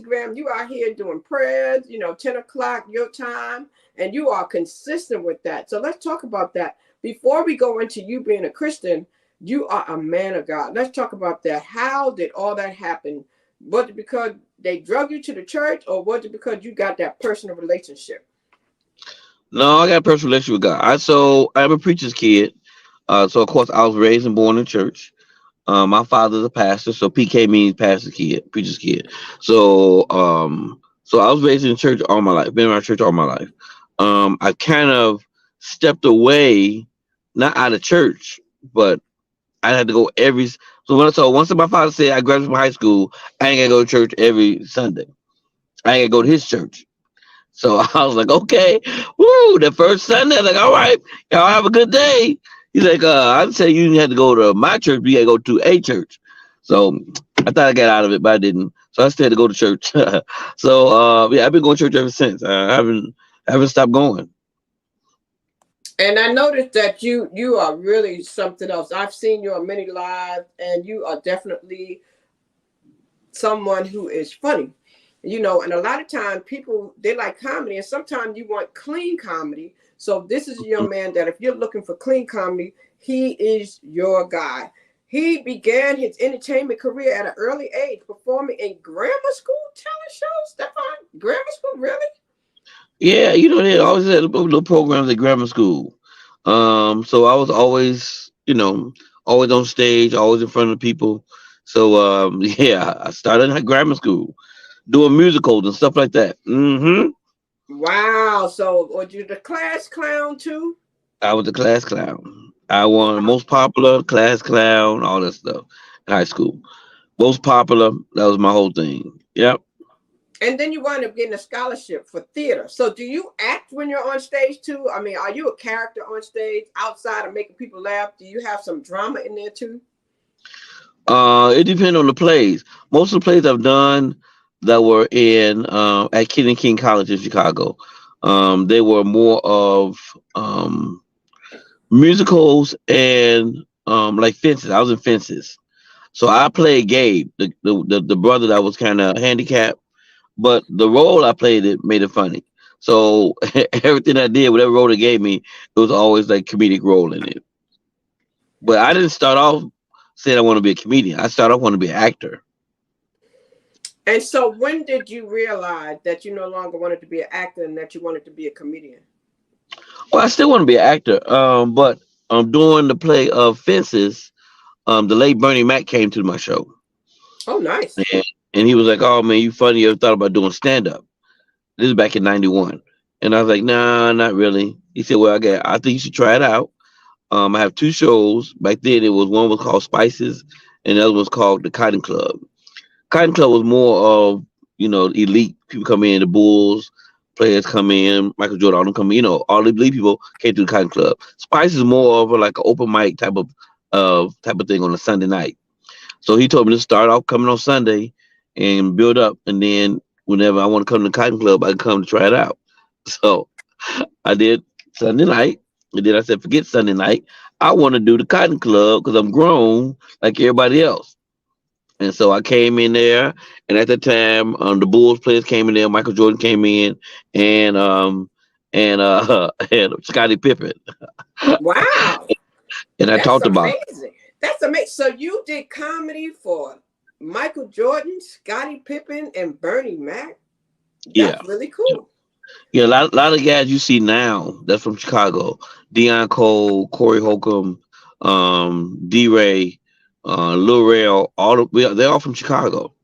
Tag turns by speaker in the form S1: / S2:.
S1: Instagram, you are here doing prayers, 10 o'clock your time, and you are consistent with that. So let's talk about that. Before we go into you being a Christian, you are a man of God. Let's talk about that. How did all that happen? Was it because they drug you to the church, or was it because you got that personal relationship?
S2: No, I got a personal relationship with God. I'm a preacher's kid. So of course I was raised and born in church. My father's a pastor, so PK means pastor kid, preacher's kid. So I was raised in church all my life, been around church all my life. I kind of stepped away, not out of church, but I had to go every. So once my father said I graduated from high school, I ain't gotta go to church every Sunday. I ain't gotta go to his church. So I was like, okay, woo, the first Sunday, I'm like, all right, y'all have a good day. He's like, I didn't say you had to go to my church, but you had to go to a church. So I thought I got out of it, but I didn't. So I still had to go to church. Yeah, I've been going to church ever since. I haven't stopped going.
S1: And I noticed that you are really something else. I've seen you on many lives, and you are definitely someone who is funny. And a lot of times people, they like comedy, and sometimes you want clean comedy. So this is a young man that if you're looking for clean comedy, he is your guy. He began his entertainment career at an early age, performing in grammar school talent shows. Stephon, grammar school, really?
S2: Yeah, they always had little programs at grammar school. So I was always, always on stage, always in front of people. So yeah, I started at grammar school doing musicals and stuff like that.
S1: Wow. So was you the class clown too?
S2: I was a class clown. I won most popular, class clown, all that stuff in high school. Most popular, that was my whole thing. Yep.
S1: And then you wind up getting a scholarship for theater. So do you act when you're on stage too? I mean, are you a character on stage outside of making people laugh? Do you have some drama in there too?
S2: It depends on the plays. Most of the plays I've done that were in at Kid King College in Chicago, they were more of musicals and like Fences. I was in Fences, so I played Gabe, the brother that was kind of handicapped, but the role I played it made it funny. So everything I did, whatever role they gave me, it was always like comedic role in it. But I didn't start off saying I want to be a comedian. I started off want to be an actor.
S1: And so when did you realize that you no longer wanted to be an actor and that you wanted to be a comedian?
S2: Well, I still want to be an actor. But doing the play of Fences, the late Bernie Mac came to my show,
S1: Oh, nice.
S2: and, and he was like, "Oh man, you funny? You ever thought about doing stand up?" This is back in '91, and I was like, "Nah, not really." He said, "Well, I think you should try it out." I have two shows back then. It was one was called Spices, and the other was called the Cotton Club. Cotton Club was more of elite people come in, the Bulls players come in, Michael Jordan, all them come in, all the elite people came to the Cotton Club. Spice is more of like an open mic type of thing on a Sunday night. So he told me to start off coming on Sunday and build up, and then whenever I want to come to the Cotton Club, I can come to try it out. So I did Sunday night, and then I said, forget Sunday night. I want to do the Cotton Club because I'm grown like everybody else. And so I came in there, and at the time, the Bulls players came in there. Michael Jordan came in, and and Scottie Pippen,
S1: Wow.
S2: and I
S1: That's
S2: talked about it.
S1: amazing. That's amazing. So you did comedy for Michael Jordan, Scottie Pippen, and Bernie Mac?
S2: Yeah,
S1: That's really cool.
S2: yeah. A lot of guys you see now that's from Chicago: Deion Cole, Corey Holcomb, D. Ray, Lil Rel. They're all from Chicago.